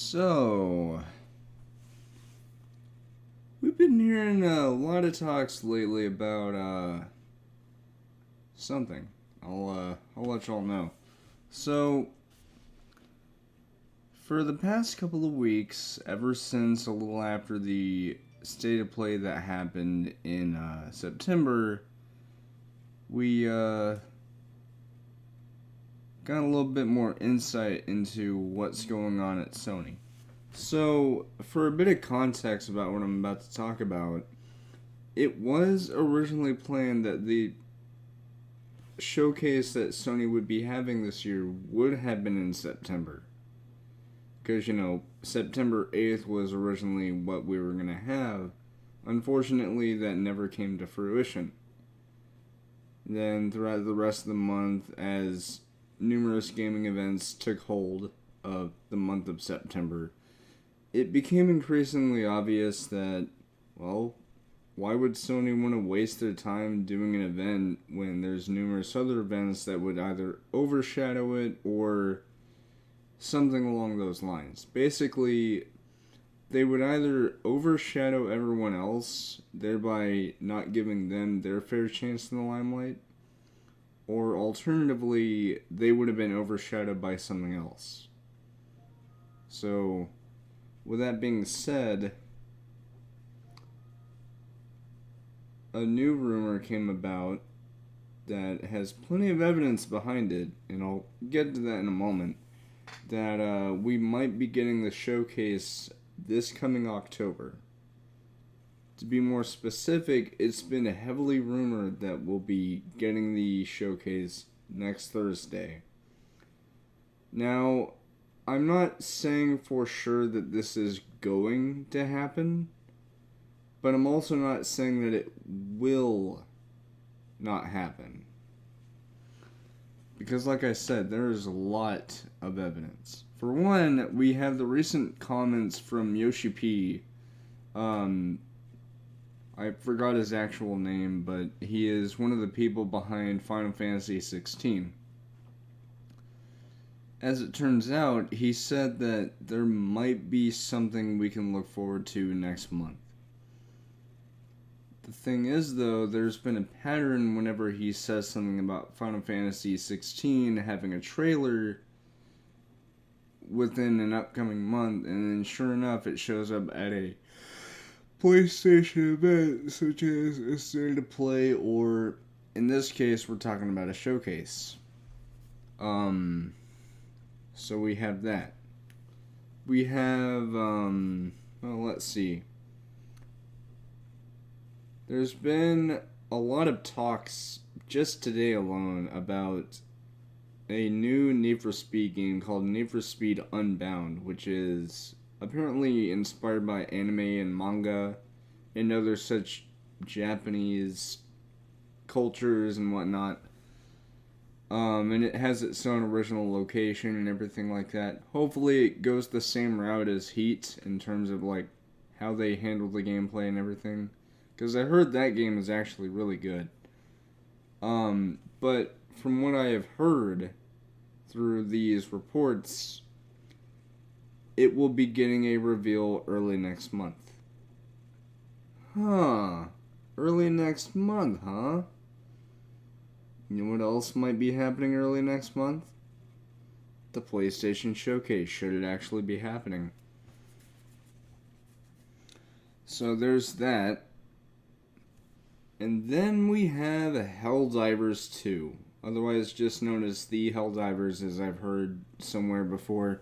So, we've been hearing a lot of talks lately about something. I'll let y'all know. So, for the past couple of weeks, ever since a little after the state of play that happened in September, we got a little bit more insight into what's going on at Sony. So, for a bit of context about what I'm about to talk about, it was originally planned that the showcase that Sony would be having this year would have been in September. Because, September 8th was originally what we were going to have. Unfortunately, that never came to fruition. Then, throughout the rest of the month, as numerous gaming events took hold of the month of September, it became increasingly obvious that, well, why would Sony want to waste their time doing an event when there's numerous other events that would either overshadow it or something along those lines? Basically, they would either overshadow everyone else, thereby not giving them their fair chance in the limelight, or alternatively, they would have been overshadowed by something else. So, with that being said, a new rumor came about that has plenty of evidence behind it, and I'll get to that in a moment, that we might be getting the showcase this coming October. To be more specific, it's been heavily rumored that we'll be getting the showcase next Thursday. Now, I'm not saying for sure that this is going to happen, but I'm also not saying that it will not happen. Because like I said, there is a lot of evidence. For one, we have the recent comments from Yoshi P. I forgot his actual name, but he is one of the people behind Final Fantasy 16. As it turns out, he said that there might be something we can look forward to next month. The thing is, though, there's been a pattern whenever he says something about Final Fantasy 16 having a trailer within an upcoming month, and then sure enough, it shows up at a PlayStation event, such as a state of play, or in this case, we're talking about a showcase. So we have that. We have, let's see. There's been a lot of talks just today alone about a new Need for Speed game called Need for Speed Unbound, which is apparently inspired by anime and manga and other such Japanese cultures and whatnot. And it has its own original location and everything like that. Hopefully it goes the same route as Heat in terms of like how they handle the gameplay and everything. Because I heard that game is actually really good. But from what I have heard through these reports, it will be getting a reveal early next month. Early next month, huh? You know what else might be happening early next month? The PlayStation Showcase, should it actually be happening. So there's that. And then we have Helldivers 2, otherwise just known as the Helldivers, as I've heard somewhere before.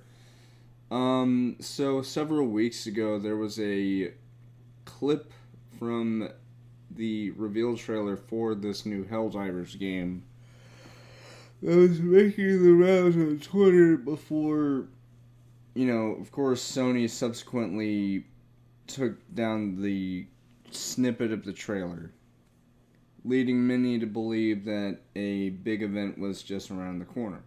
So several weeks ago, there was a clip from the reveal trailer for this new Helldivers game that was making the rounds on Twitter before, of course, Sony subsequently took down the snippet of the trailer, leading many to believe that a big event was just around the corner.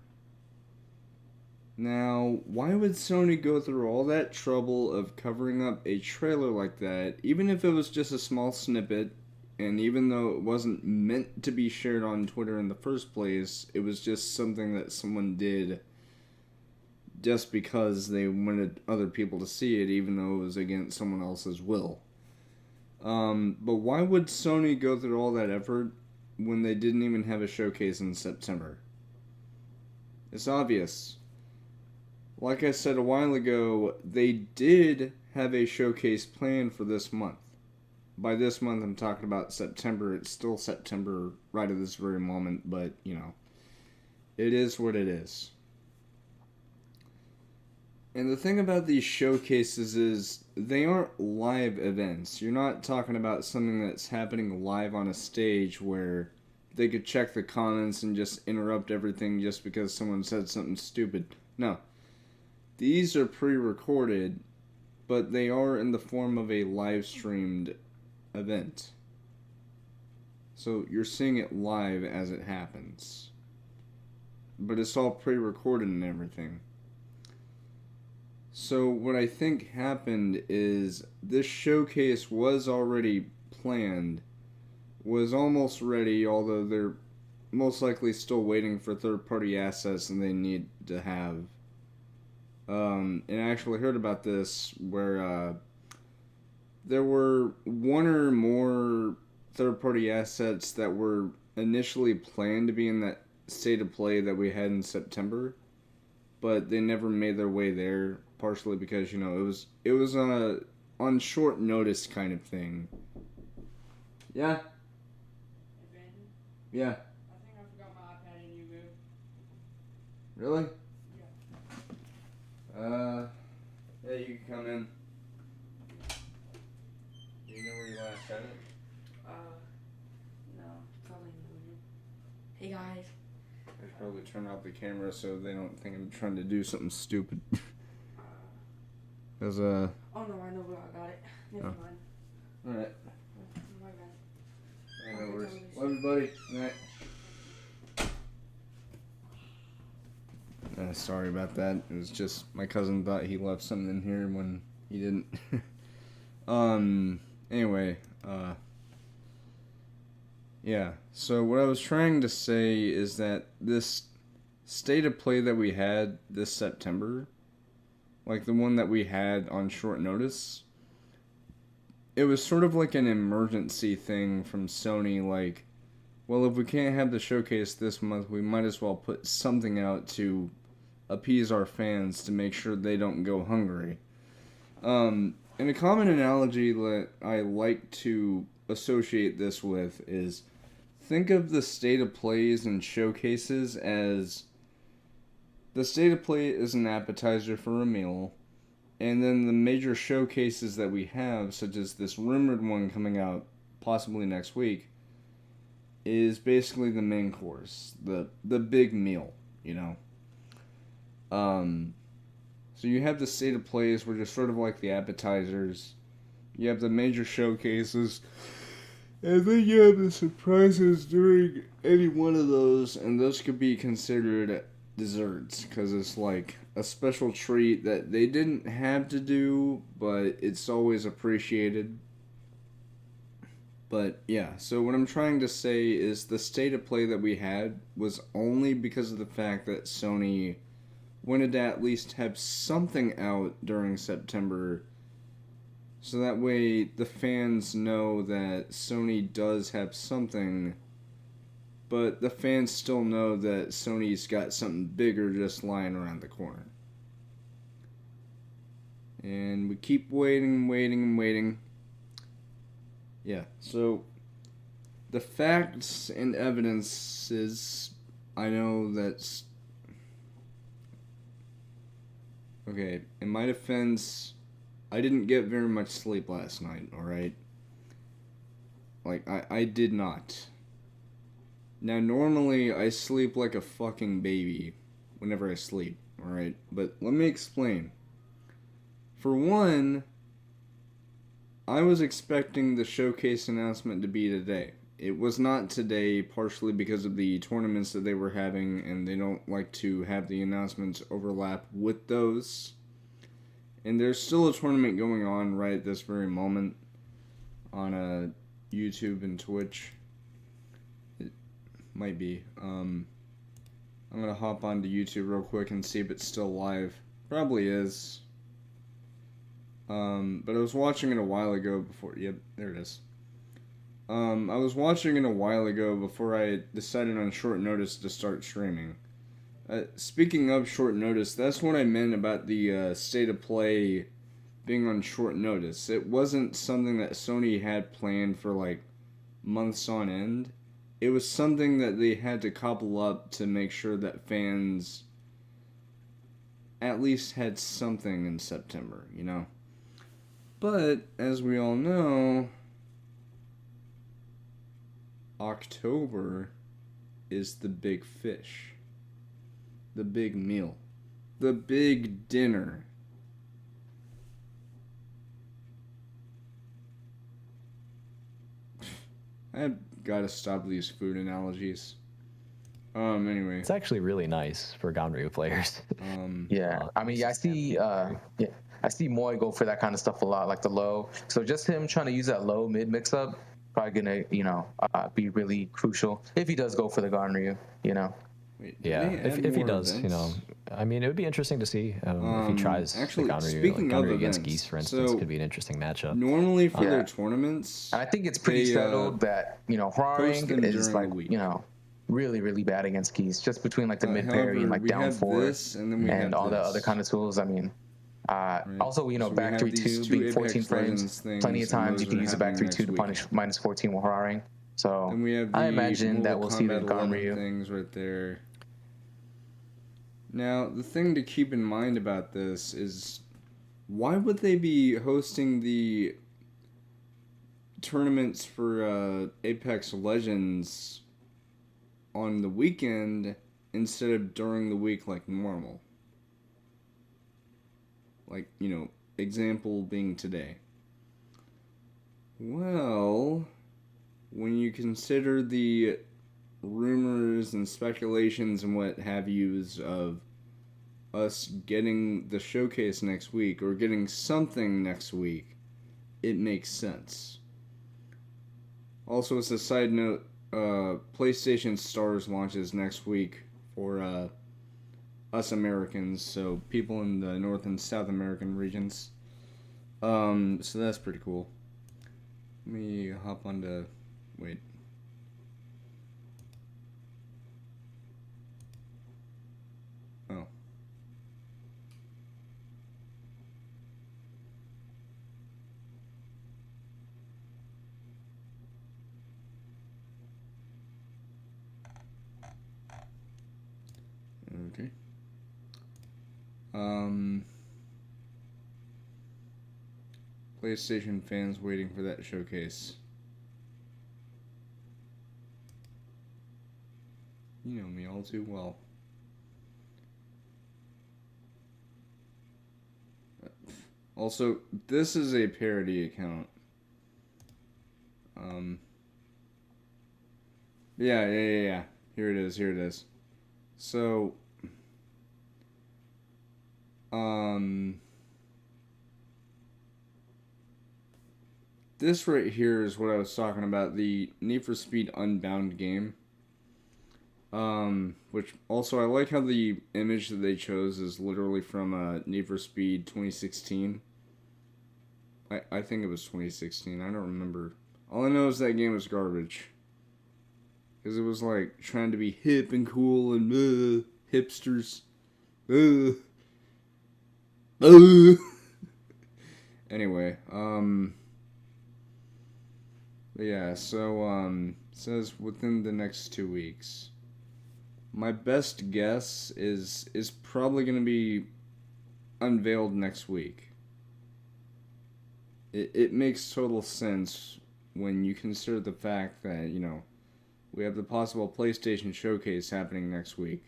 Now, why would Sony go through all that trouble of covering up a trailer like that, even if it was just a small snippet, and even though it wasn't meant to be shared on Twitter in the first place, it was just something that someone did just because they wanted other people to see it, even though it was against someone else's will. But why would Sony go through all that effort when they didn't even have a showcase in September? It's obvious. Like I said a while ago, they did have a showcase planned for this month. By this month, I'm talking about September. It's still September right at this very moment, but, you know, it is what it is. And the thing about these showcases is they aren't live events. You're not talking about something that's happening live on a stage where they could check the comments and just interrupt everything just because someone said something stupid. No. These are pre-recorded, but they are in the form of a live-streamed event. So you're seeing it live as it happens. But it's all pre-recorded and everything. So what I think happened is this showcase was already planned, was almost ready, although they're most likely still waiting for third-party assets and they need to have. And I actually heard about this where there were one or more third-party assets that were initially planned to be in that state of play that we had in September, but they never made their way there. Partially because, you know, it was on short notice kind of thing. Yeah? Yeah. I think I forgot my iPad in you, boo. Really? Yeah. Yeah, you can come in. Do you know where you last had it? No, probably moving. Hey guys. I should probably turn off the camera so they don't think I'm trying to do something stupid. Cause Oh no, I know where I got it. Never mind. Alright. My bad. I know where. Love you, buddy. Night. Sorry about that. It was just my cousin thought he left something in here when he didn't. Anyway, yeah. So what I was trying to say is that this state of play that we had this September, like the one that we had on short notice, it was sort of like an emergency thing from Sony, like, well, if we can't have the showcase this month, we might as well put something out to appease our fans to make sure they don't go hungry. And a common analogy that I like to associate this with is, think of the state of plays and showcases as the state of play is an appetizer for a meal, and then the major showcases that we have, such as this rumored one coming out possibly next week, is basically the main course, the big meal, you know. So you have the state of plays, which are sort of like the appetizers. You have the major showcases, and then you have the surprises during any one of those, and those could be considered desserts, because it's like a special treat that they didn't have to do, but it's always appreciated. But yeah, so what I'm trying to say is the state of play that we had was only because of the fact that Sony wanted to at least have something out during September, so that way the fans know that Sony does have something, but the fans still know that Sony's got something bigger just lying around the corner. And we keep waiting. Yeah, so the facts and evidences, I know that's... Okay, in my defense, I didn't get very much sleep last night, alright? Like, I did not. Now, normally, I sleep like a fucking baby whenever I sleep, alright? But let me explain. For one, I was expecting the showcase announcement to be today. It was not today, partially because of the tournaments that they were having, and they don't like to have the announcements overlap with those. And there's still a tournament going on right at this very moment on YouTube and Twitch. It might be. I'm going to hop onto YouTube real quick and see if it's still live. Probably is. But I was watching it a while ago before. Yep, there it is. I was watching it a while ago before I decided on short notice to start streaming. Speaking of short notice, that's what I meant about the state of play being on short notice. It wasn't something that Sony had planned for like months on end. It was something that they had to cobble up to make sure that fans at least had something in September, you know? But, as we all know, October is the big fish. The big meal. The big dinner. I've got to stop these food analogies. Anyway. It's actually really nice for Ganryu players. Yeah, I mean, I see Moy go for that kind of stuff a lot, like the low. So just him trying to use that low mid mix up, probably gonna be really crucial if he does go for the Ganryu, Wait, Yeah, if he does, events? I mean, it would be interesting to see if he tries actually, the Ganryu, speaking of Ganryu against events, Geese, for instance, so could be an interesting matchup. Normally for Yeah. their tournaments, And I think it's pretty They, settled that post Haring them is during like the week. really really bad against Geese, just between like the mid however, parry and like we down have four this, and then we have all the this. other kind of tools. I mean, also So we back have 3-2 these being two 14 Apex frames. Legends things, Plenty of and times you those can are use a back happening 3-2 to next punish minus 14 with Haring. So Then we have the I imagine that Mortal we'll see the Kombat 11 Ganryu. things right there. Now, the thing to keep in mind about this is, why would they be hosting the tournaments for Apex Legends on the weekend instead of during the week like normal? Like, example being today. Well, when you consider the rumors and speculations and what have yous of us getting the showcase next week or getting something next week, it makes sense. Also, as a side note, PlayStation Stars launches next week for us Americans, so people in the North and South American regions. So that's pretty cool. Let me hop onto... Wait. Oh. Okay. PlayStation fans waiting for that showcase. You know me all too well. Also, this is a parody account. Yeah. Here it is. So, this right here is what I was talking about, the Need for Speed Unbound game. Which also, I like how the image that they chose is literally from Need for Speed 2016. I think it was 2016. I don't remember. All I know is that game was garbage. Because it was like trying to be hip and cool and hipsters. Anyway, yeah, so, it says within the next 2 weeks. My best guess is probably going to be unveiled next week. It makes total sense when you consider the fact that, we have the possible PlayStation showcase happening next week.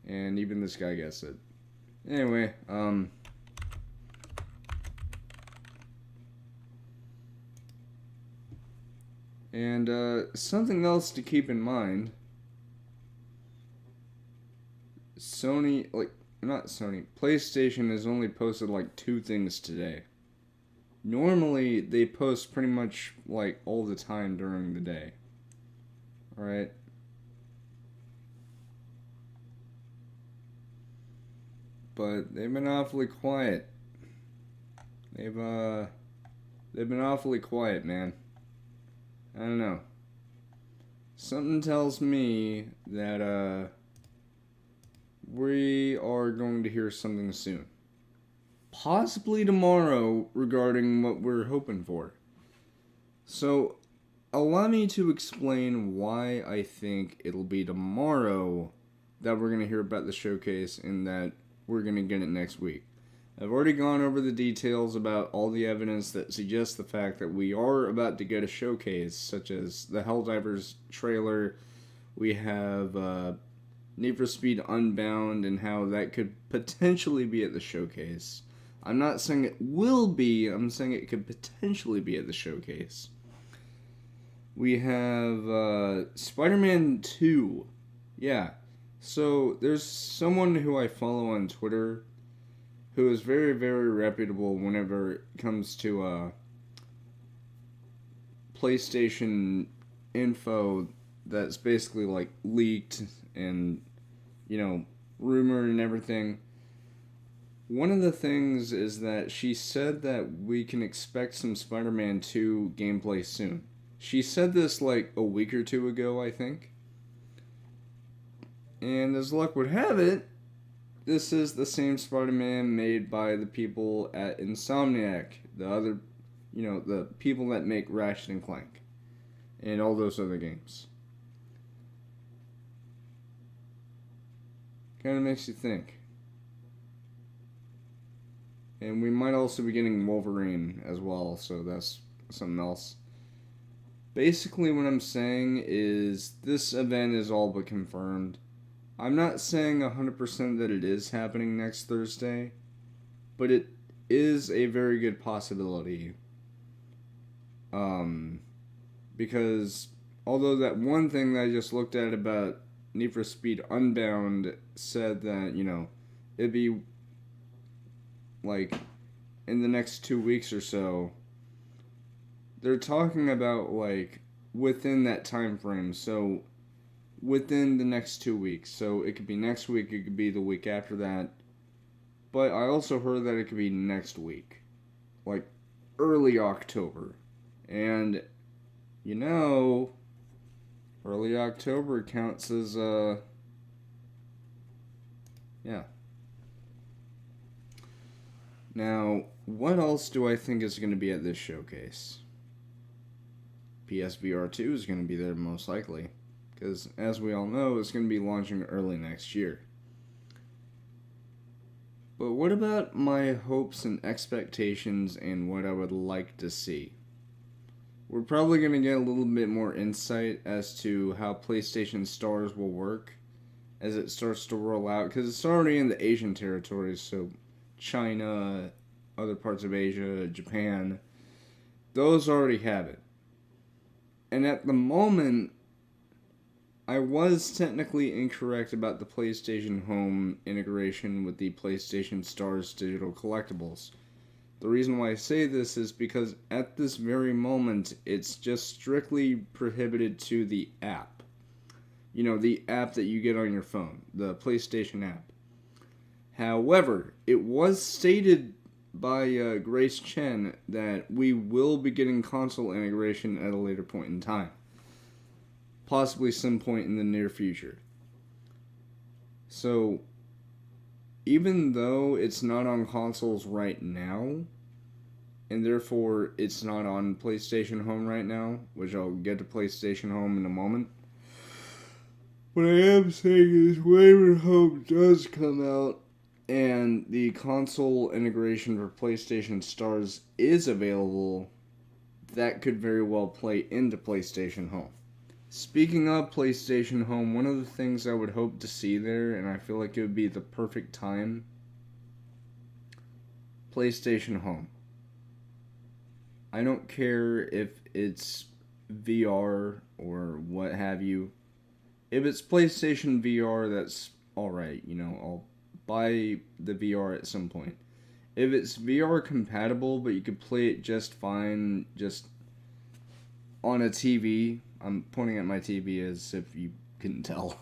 And even this guy gets it. Anyway, and something else to keep in mind. PlayStation has only posted like 2 things today. Normally, they post pretty much like all the time during the day. Alright? but they've been awfully quiet. They've been awfully quiet, man. I don't know. Something tells me that we are going to hear something soon. Possibly tomorrow regarding what we're hoping for. So, allow me to explain why I think it'll be tomorrow that we're going to hear about the showcase and that we're going to get it next week. I've already gone over the details about all the evidence that suggests the fact that we are about to get a showcase, such as the Helldivers trailer. We have Need for Speed Unbound and how that could potentially be at the showcase. I'm not saying it will be, I'm saying it could potentially be at the showcase. We have Spider-Man 2. Yeah. So there's someone who I follow on Twitter who is very, very reputable whenever it comes to PlayStation info that's basically like leaked and, you know, rumored and everything. One of the things is that she said that we can expect some Spider-Man 2 gameplay soon. She said this like a week or two ago, I think. And as luck would have it, this is the same Spider-Man made by the people at Insomniac, the other, you know, the people that make Ratchet and Clank, and all those other games. Kind of makes you think. And we might also be getting Wolverine as well, so that's something else. Basically what I'm saying is this event is all but confirmed. I'm not saying 100% that it is happening next Thursday, but it is a very good possibility. Because although that one thing that I just looked at about Need for Speed Unbound said that, you know, it'd be like in the next 2 weeks or so, they're talking about like within that time frame. So within the next 2 weeks. So it could be next week, it could be the week after that. But I also heard that it could be next week. Like early October. And you know, early October counts as yeah. Now, what else do I think is going to be at this showcase? PSVR 2 is going to be there most likely. Because, as we all know, it's going to be launching early next year. But what about my hopes and expectations and what I would like to see? We're probably going to get a little bit more insight as to how PlayStation Stars will work as it starts to roll out. Because it's already in the Asian territories, so China, other parts of Asia, Japan, those already have it. And at the moment, I was technically incorrect about the PlayStation Home integration with the PlayStation Stars digital collectibles. The reason why I say this is because at this very moment, it's just strictly prohibited to the app. You know, the app that you get on your phone, the PlayStation app. However, it was stated by Grace Chen that we will be getting console integration at a later point in time. Possibly some point in the near future. So, even though it's not on consoles right now, and therefore it's not on PlayStation Home right now, which I'll get to PlayStation Home in a moment, what I am saying is whenever Home does come out, and the console integration for PlayStation Stars is available, that could very well play into PlayStation Home. Speaking of PlayStation Home, one of the things I would hope to see there, and I feel like it would be the perfect time, PlayStation Home. I don't care if it's VR or what have you. If it's PlayStation VR, that's alright, you know, I'll buy the VR at some point. If it's VR compatible, but you could play it just fine, just on a TV, I'm pointing at my TV as if you couldn't tell.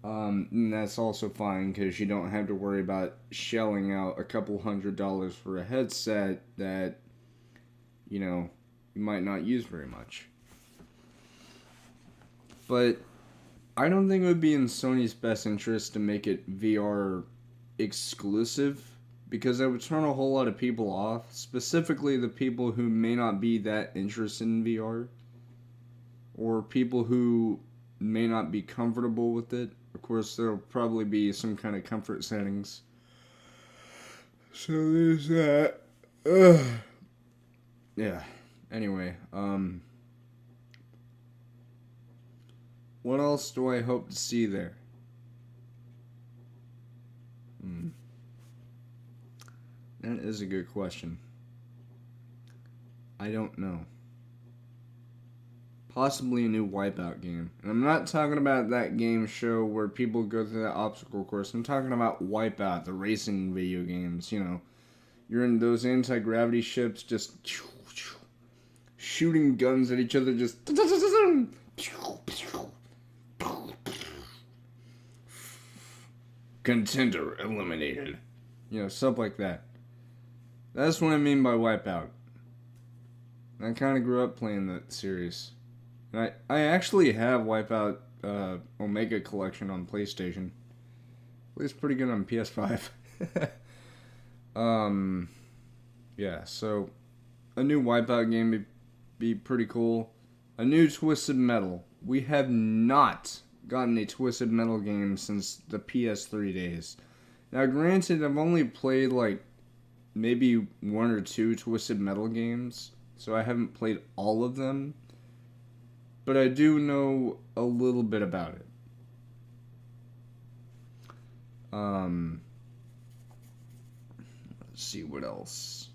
And that's also fine because you don't have to worry about shelling out a couple $100 for a headset that, you might not use very much. But I don't think it would be in Sony's best interest to make it VR exclusive, because that would turn a whole lot of people off, specifically the people who may not be that interested in VR, or people who may not be comfortable with it. Of course, there'll probably be some kind of comfort settings. So there's that. Yeah. Anyway, what else do I hope to see there? That is a good question. I don't know. Possibly a new Wipeout game. And I'm not talking about that game show where people go through that obstacle course. I'm talking about Wipeout, the racing video games. You're in those anti-gravity ships just shooting guns at each other, just contender eliminated. Stuff like that. That's what I mean by Wipeout. I kind of grew up playing that series. And I actually have Wipeout Omega Collection on PlayStation. It's pretty good on PS5. Yeah, so a new Wipeout game would be pretty cool. A new Twisted Metal. We have not gotten a Twisted Metal game since the PS3 days. Now, granted, I've only played maybe one or two Twisted Metal games, so I haven't played all of them, but I do know a little bit about it. Let's see what else.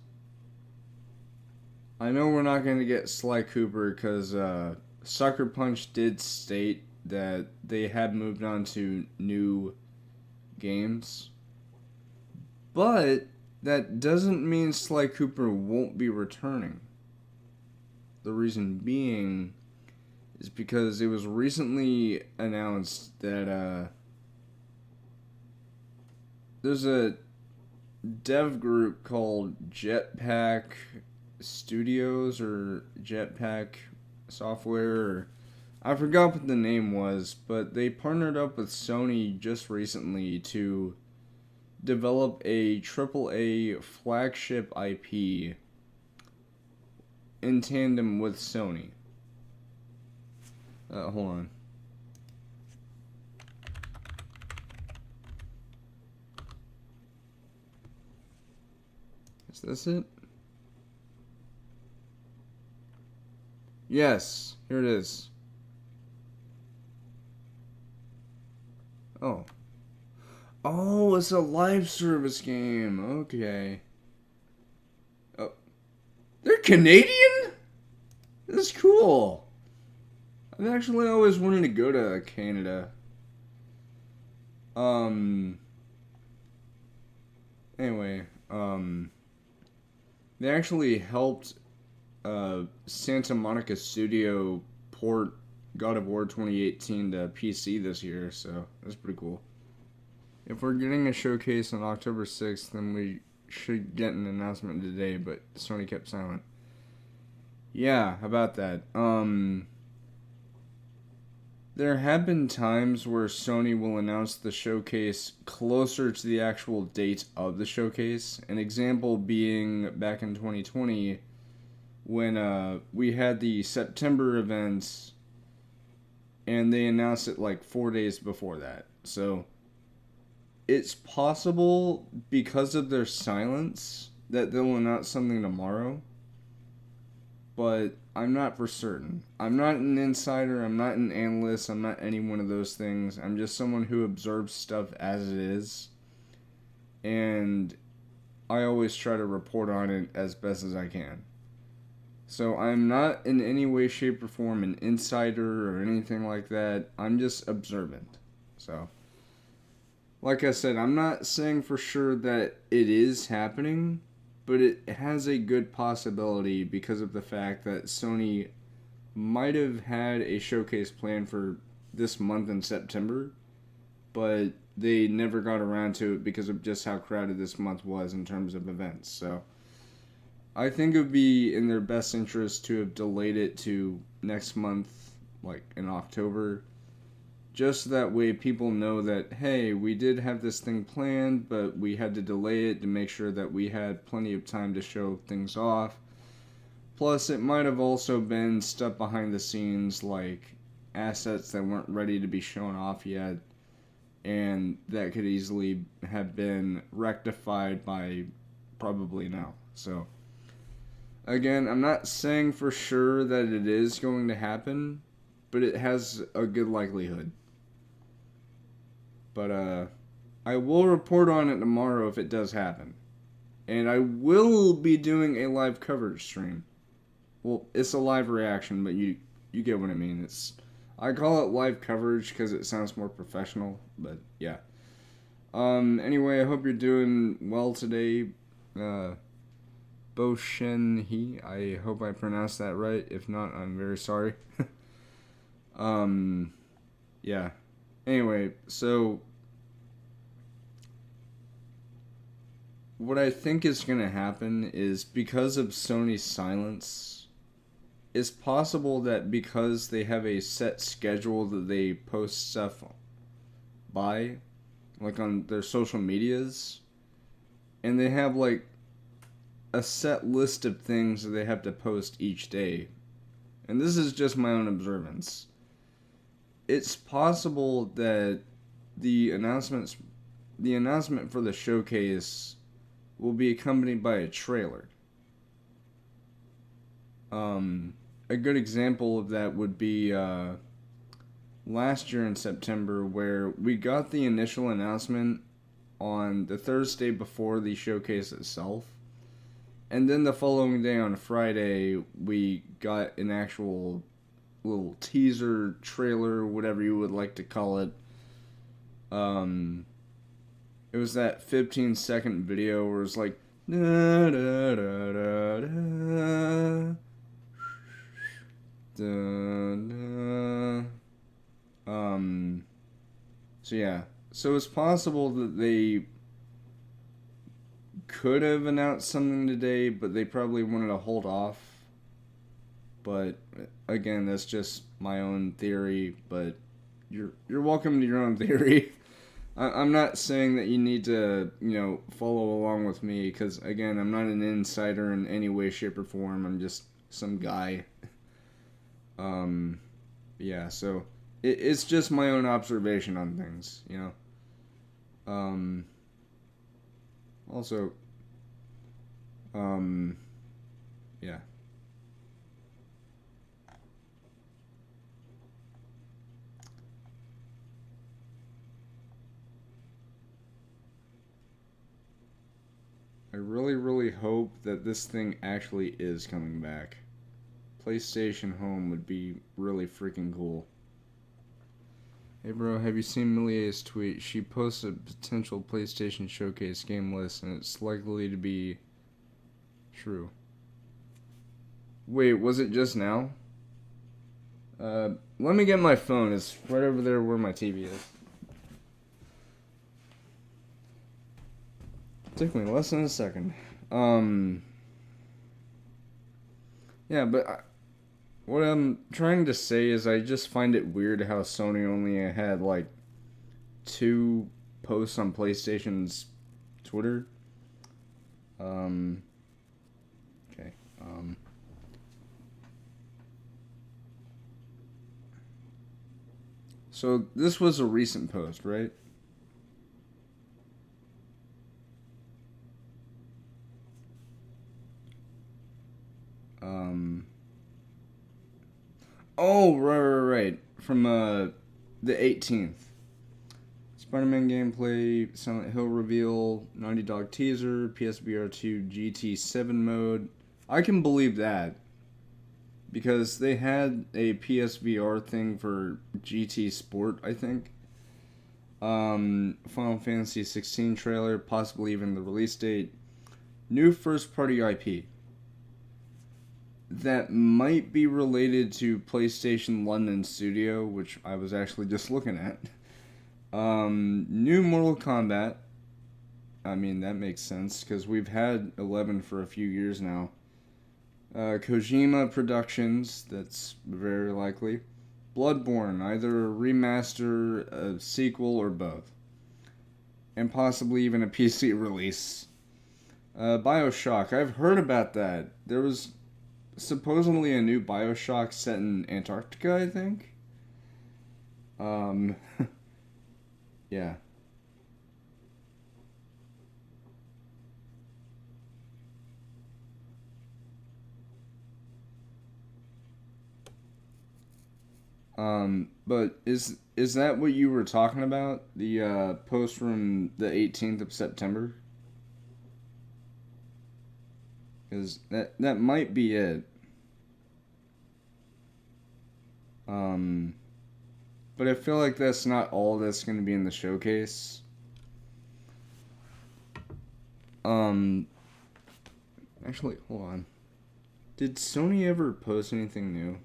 I know we're not going to get Sly Cooper because Sucker Punch did state that they had moved on to new games, but that doesn't mean Sly Cooper won't be returning. The reason being is because it was recently announced that there's a dev group called Jetpack Studios or Jetpack Software, or I forgot what the name was, but they partnered up with Sony just recently to develop a AAA flagship IP in tandem with Sony. Hold on. Is this it? Yes, here it is. Oh. Oh, it's a live service game. Okay. Oh. They're Canadian? That's cool. I've actually always wanted to go to Canada. Anyway, they actually helped Santa Monica Studio port God of War 2018 to PC this year, so that's pretty cool. If we're getting a showcase on October 6th, then we should get an announcement today, but Sony kept silent. Yeah, about that. There have been times where Sony will announce the showcase closer to the actual date of the showcase. An example being back in 2020 when we had the September events and they announced it 4 days before that. So it's possible because of their silence that they'll announce something tomorrow, but I'm not for certain. I'm not an insider, I'm not an analyst, I'm not any one of those things. I'm just someone who observes stuff as it is, and I always try to report on it as best as I can. So I'm not in any way, shape, or form an insider or anything like that. I'm just observant. So, like I said, I'm not saying for sure that it is happening, but it has a good possibility because of the fact that Sony might have had a showcase planned for this month in September, but they never got around to it because of just how crowded this month was in terms of events. So I think it would be in their best interest to have delayed it to next month, like in October. Just that way people know that, hey, we did have this thing planned, but we had to delay it to make sure that we had plenty of time to show things off. Plus, it might have also been stuff behind the scenes, like assets that weren't ready to be shown off yet, and that could easily have been rectified by probably now. So, again, I'm not saying for sure that it is going to happen, but it has a good likelihood. But I will report on it tomorrow if it does happen. And I will be doing a live coverage stream. Well, it's a live reaction, but you get what I mean. I call it live coverage because it sounds more professional, but yeah. Anyway, I hope you're doing well today. Bo Shen He. I hope I pronounced that right. If not, I'm very sorry. Yeah. Anyway, so what I think is going to happen is because of Sony's silence, it's possible that because they have a set schedule that they post stuff by, like on their social medias, and they have like a set list of things that they have to post each day, and this is just my own observance, it's possible that the announcement for the showcase will be accompanied by a trailer. A good example of that would be last year in September, where we got the initial announcement on the Thursday before the showcase itself, and then the following day on Friday we got an actual little teaser, trailer, whatever you would like to call it. It was that 15-second video where it's like, da, da, da, da, da, da, da. So yeah. So it's possible that they could have announced something today, but they probably wanted to hold off. But again, that's just my own theory, but you're welcome to your own theory. I'm not saying that you need to, follow along with me, because again, I'm not an insider in any way, shape, or form. I'm just some guy. Yeah, so it's just my own observation on things, Also, yeah. I really, really hope that this thing actually is coming back. PlayStation Home would be really freaking cool. Hey bro, have you seen Millie's tweet? She posted a potential PlayStation Showcase game list, and it's likely to be true. Wait, was it just now? Let me get my phone. It's right over there where my TV is. Took me less than a second. Yeah, but what I'm trying to say is I just find it weird how Sony only had like 2 posts on PlayStation's Twitter. Okay. So this was a recent post, right? Oh, right. From the 18th. Spider-Man gameplay, Silent Hill reveal, Naughty Dog teaser, PSVR 2 GT7 mode. I can believe that, because they had a PSVR thing for GT Sport, I think. Final Fantasy 16 trailer, possibly even the release date. New first-party IP that might be related to PlayStation London Studio, which I was actually just looking at. New Mortal Kombat. I mean, that makes sense because we've had 11 for a few years now. Kojima Productions, that's very likely. Bloodborne, either a remaster, a sequel, or both. And possibly even a PC release. Bioshock, I've heard about that. There was supposedly a new Bioshock set in Antarctica, I think. Yeah. But is that what you were talking about? The post from the 18th of September? Because that might be it. But I feel like that's not all that's going to be in the showcase. Actually, hold on. Did Sony ever post anything new?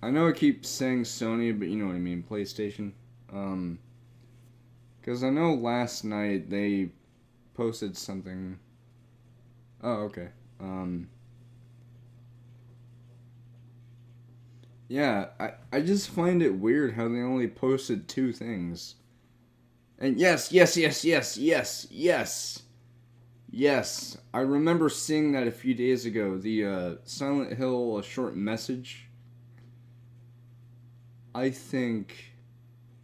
I know I keep saying Sony, but you know what I mean, PlayStation. Because I know last night they posted something. Oh, okay. Yeah, I just find it weird how they only posted 2 things. And yes, I remember seeing that a few days ago. The Silent Hill, a short message. I think,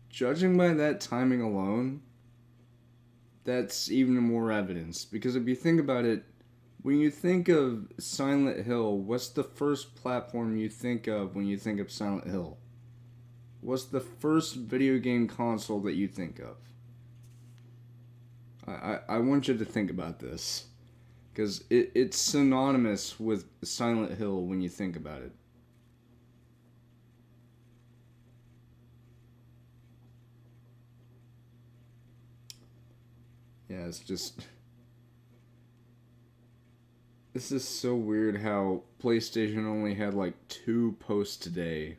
judging by that timing alone, that's even more evidence. Because if you think about it, when you think of Silent Hill, what's the first platform you think of when you think of Silent Hill? What's the first video game console that you think of? I want you to think about this. Because it's synonymous with Silent Hill when you think about it. Yeah, it's just... This is so weird how PlayStation only had like 2 posts today.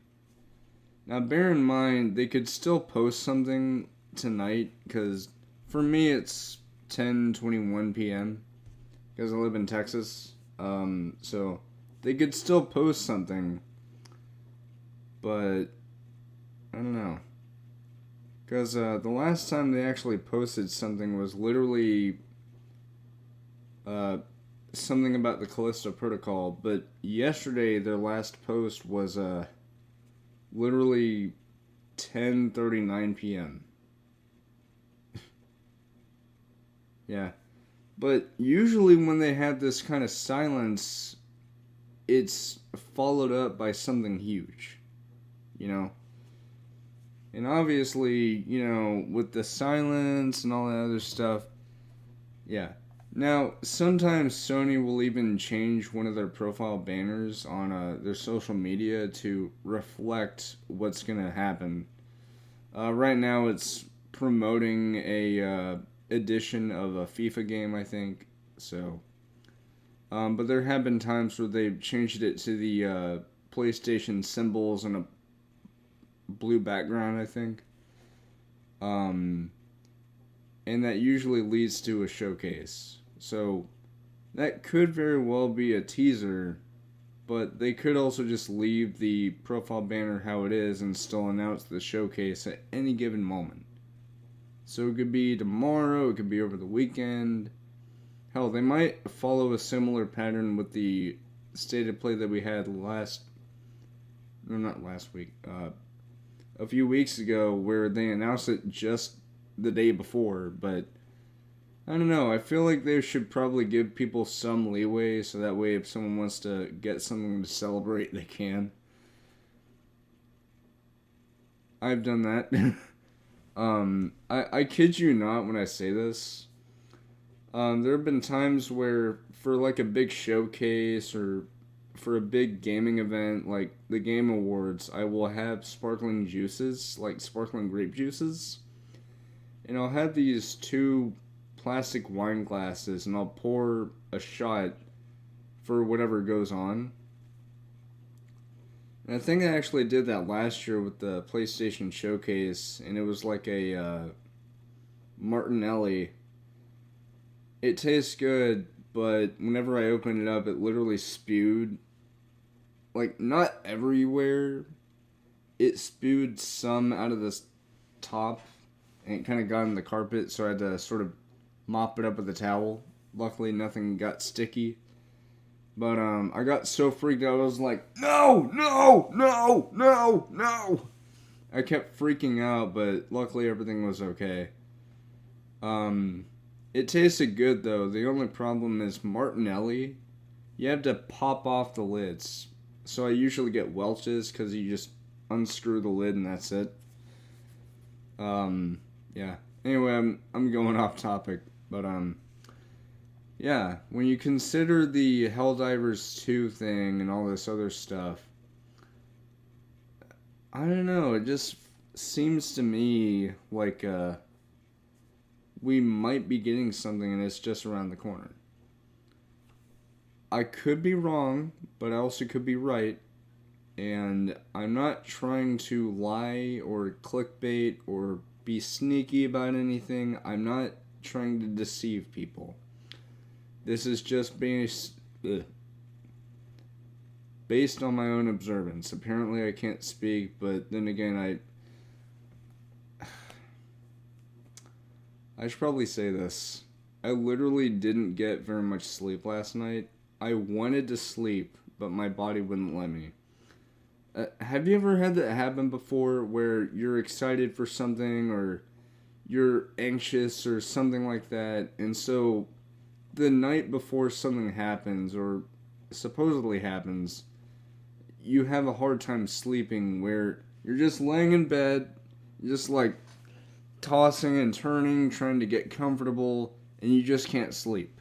Now bear in mind, they could still post something tonight, because for me it's 10:21 p.m. because I live in Texas. So they could still post something, but I don't know. Because the last time they actually posted something was literally something about the Callisto Protocol, but yesterday their last post was literally 10:39 p.m. Yeah. But usually when they have this kind of silence, it's followed up by something huge, you know? And obviously, you know, with the silence and all that other stuff, yeah. Now, sometimes Sony will even change one of their profile banners on their social media to reflect what's going to happen. Right now, it's promoting a edition of a FIFA game, I think. So, but there have been times where they've changed it to the PlayStation symbols and a blue background, I think. And that usually leads to a showcase. So that could very well be a teaser, but they could also just leave the profile banner how it is and still announce the showcase at any given moment. So it could be tomorrow, it could be over the weekend. Hell, they might follow a similar pattern with the state of play that we had a few weeks ago, where they announced it just the day before, but I don't know, I feel like they should probably give people some leeway, so that way if someone wants to get something to celebrate, they can. I've done that. I kid you not when I say this. There have been times where, for like a big showcase or for a big gaming event like the Game Awards, I will have sparkling juices, like sparkling grape juices. And I'll have these 2 plastic wine glasses and I'll pour a shot for whatever goes on. And I think I actually did that last year with the PlayStation Showcase, and it was like a Martinelli. It tastes good, but whenever I opened it up, it literally spewed. Like, not everywhere. It spewed some out of the top, and it kind of got in the carpet, so I had to sort of mop it up with a towel. Luckily, nothing got sticky. But I got so freaked out, I was like, no, no, no, no, no. I kept freaking out, but luckily everything was okay. It tasted good though. The only problem is Martinelli. You have to pop off the lids. So I usually get Welch's because you just unscrew the lid and that's it. Yeah. Anyway, I'm going off topic, but yeah, when you consider the Helldivers 2 thing and all this other stuff, I don't know, it just seems to me like we might be getting something and it's just around the corner. I could be wrong, but I also could be right, and I'm not trying to lie or clickbait or be sneaky about anything. I'm not trying to deceive people. This is just based on my own observance. Apparently I can't speak, but then again, I should probably say this. I literally didn't get very much sleep last night. I wanted to sleep, but my body wouldn't let me. Have you ever had that happen before where you're excited for something or you're anxious or something like that, and so the night before something happens or supposedly happens, you have a hard time sleeping where you're just laying in bed, just like tossing and turning, trying to get comfortable, and you just can't sleep.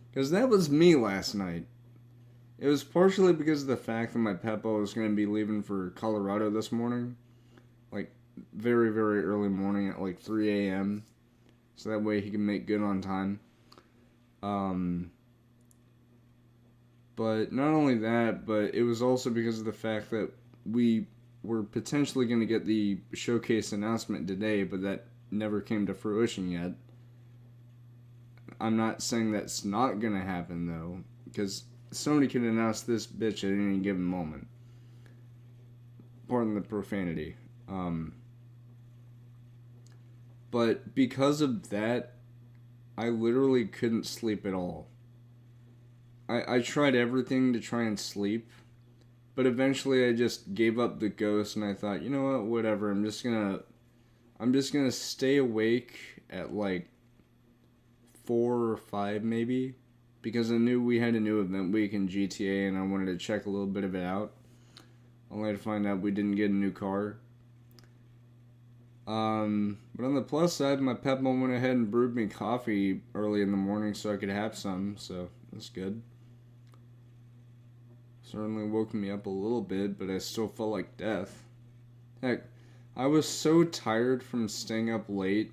Because that was me last night. It was partially because of the fact that my Peppo was going to be leaving for Colorado this morning. Like, very, very early morning at like 3 a.m. So that way he can make good on time. But not only that, but it was also because of the fact that we were potentially going to get the showcase announcement today, but that never came to fruition yet. I'm not saying that's not going to happen, though, because Sony can announce this bitch at any given moment. Pardon the profanity. But because of that, I literally couldn't sleep at all. I tried everything to try and sleep, but eventually I just gave up the ghost and I thought, you know what, whatever, I'm just gonna stay awake at like 4 or 5 maybe, because I knew we had a new event week in GTA and I wanted to check a little bit of it out, only to find out we didn't get a new car. But on the plus side, my pet mom went ahead and brewed me coffee early in the morning so I could have some, so that's good. Certainly woke me up a little bit, but I still felt like death. Heck, I was so tired from staying up late.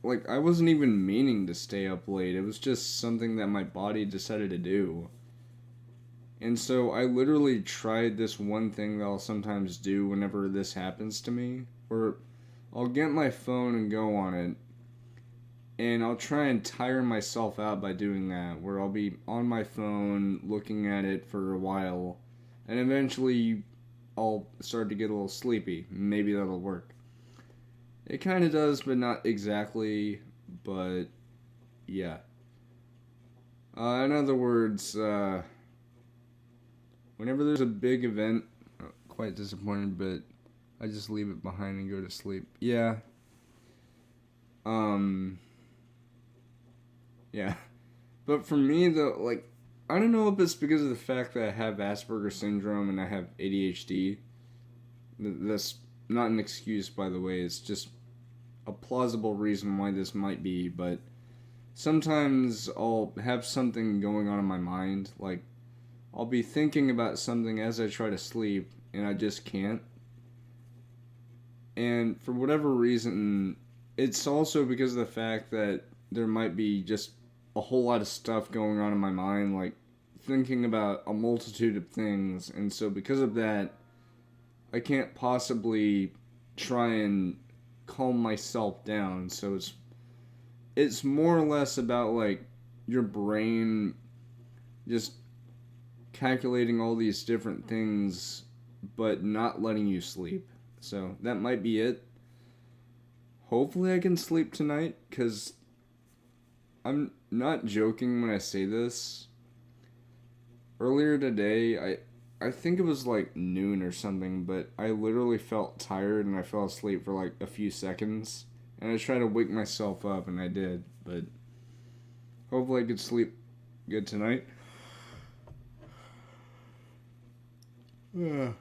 Like, I wasn't even meaning to stay up late. It was just something that my body decided to do. And so I literally tried this one thing that I'll sometimes do whenever this happens to me, where I'll get my phone and go on it, and I'll try and tire myself out by doing that, where I'll be on my phone looking at it for a while, and eventually I'll start to get a little sleepy. Maybe that'll work. It kind of does, but not exactly, but yeah. In other words, whenever there's a big event, quite disappointed, but I just leave it behind and go to sleep. Yeah. Yeah. But for me, though, like, I don't know if it's because of the fact that I have Asperger's syndrome and I have ADHD. That's not an excuse, by the way. It's just a plausible reason why this might be, but sometimes I'll have something going on in my mind. Like, I'll be thinking about something as I try to sleep, and I just can't. And for whatever reason, it's also because of the fact that there might be just a whole lot of stuff going on in my mind, like thinking about a multitude of things, and so because of that, I can't possibly try and calm myself down. So it's more or less about like your brain just calculating all these different things but not letting you sleep. So that might be it. Hopefully I can sleep tonight, because I'm not joking when I say this. Earlier today, I think it was like noon or something, but I literally felt tired and I fell asleep for like a few seconds. And I tried to wake myself up, and I did, but hopefully I could sleep good tonight. Yeah.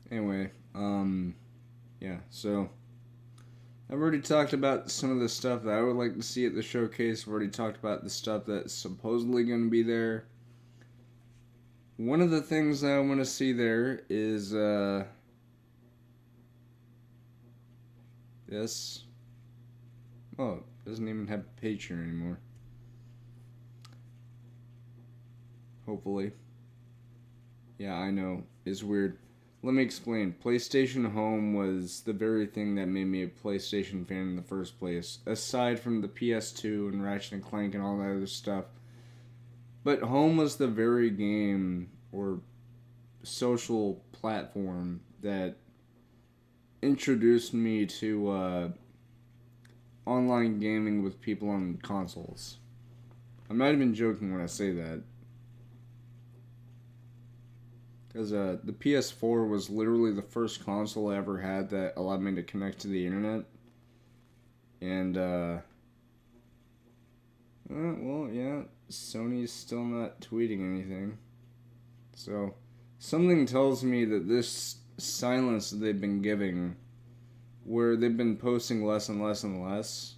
Anyway, yeah, so I've already talked about some of the stuff that I would like to see at the showcase. I've already talked about the stuff that's supposedly going to be there. One of the things that I want to see there is, this. Oh, it doesn't even have a page here anymore. Hopefully. Yeah, I know. It's weird. Let me explain. PlayStation Home was the very thing that made me a PlayStation fan in the first place. Aside from the PS2 and Ratchet and Clank and all that other stuff. But Home was the very game or social platform that introduced me to online gaming with people on consoles. I'm not even joking when I say that. Because the PS4 was literally the first console I ever had that allowed me to connect to the internet. And, well, yeah, Sony's still not tweeting anything. So, something tells me that this silence that they've been giving, where they've been posting less and less and less,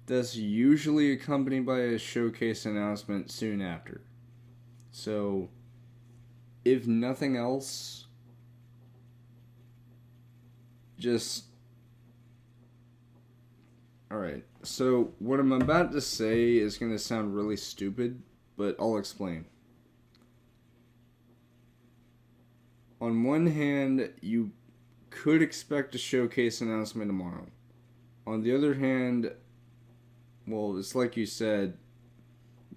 that's usually accompanied by a showcase announcement soon after. So, if nothing else, just... Alright, so what I'm about to say is going to sound really stupid, but I'll explain. On one hand, you could expect a showcase announcement tomorrow. On the other hand, well, it's like you said,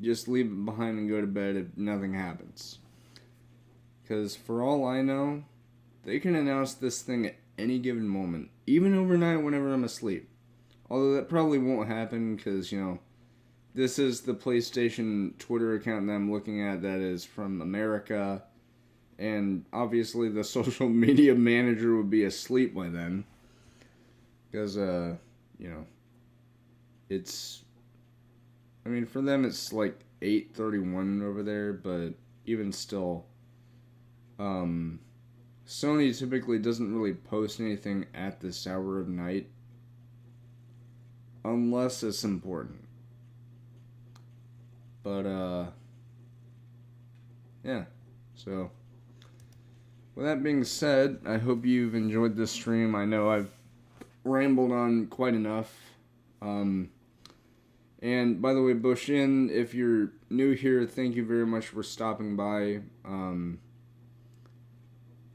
just leave it behind and go to bed if nothing happens. Because for all I know, they can announce this thing at any given moment. Even overnight whenever I'm asleep. Although that probably won't happen because, you know, this is the PlayStation Twitter account that I'm looking at that is from America. And obviously the social media manager would be asleep by then. Because, you know, it's... I mean, for them it's like 8:31 over there, but even still... Sony typically doesn't really post anything at this hour of night unless it's important. But yeah. So with that being said, I hope you've enjoyed this stream. I know I've rambled on quite enough. And by the way, Bushin, if you're new here, thank you very much for stopping by.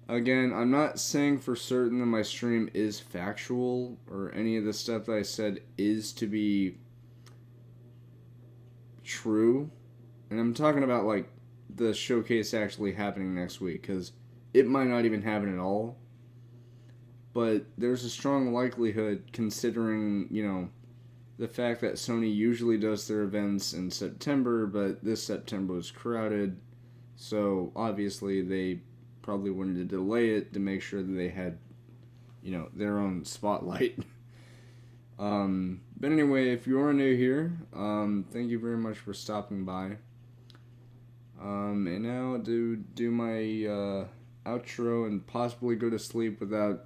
Again, I'm not saying for certain that my stream is factual or any of the stuff that I said is to be true. And I'm talking about like the showcase actually happening next week, because it might not even happen at all. But there's a strong likelihood, considering, you know, the fact that Sony usually does their events in September, but this September was crowded. So obviously they probably wanted to delay it to make sure that they had, you know, their own spotlight. But anyway, if you are new here, thank you very much for stopping by. And now to do my outro and possibly go to sleep without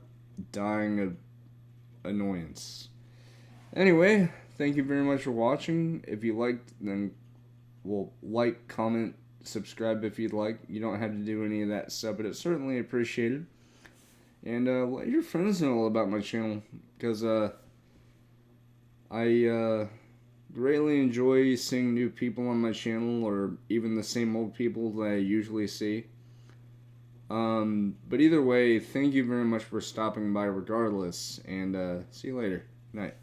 dying of annoyance. Anyway, thank you very much for watching. If you liked, then, well, like, comment, subscribe if you'd like. You don't have to do any of that stuff, but it's certainly appreciated. And let your friends know about my channel, because I greatly enjoy seeing new people on my channel, or even the same old people that I usually see. But either way, thank you very much for stopping by regardless, and see you later. Night.